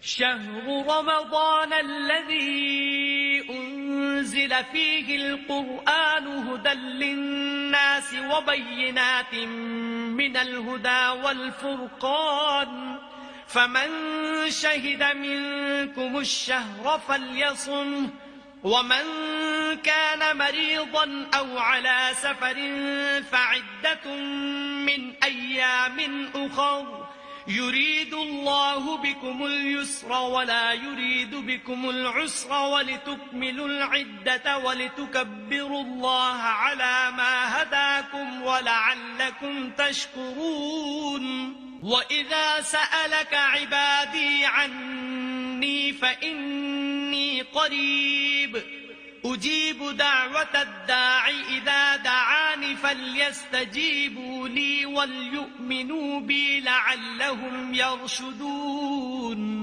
شهر رمضان الذي أنزل فيه القرآن هدى للناس وبينات من الهدى والفرقان فمن شهد منكم الشهر فليصمه ومن كان مريضا أو على سفر فعدة من أيام أخر يريد الله بكم اليسر ولا يريد بكم العسر ولتكملوا العدة ولتكبروا الله على ما هداكم ولعلكم تشكرون وإذا سألك عبادي عني فإني قريب أجيب دعوة الداع إذا دعاني فليستجيبوا لي وليؤمنوا بي لعلهم يرشدون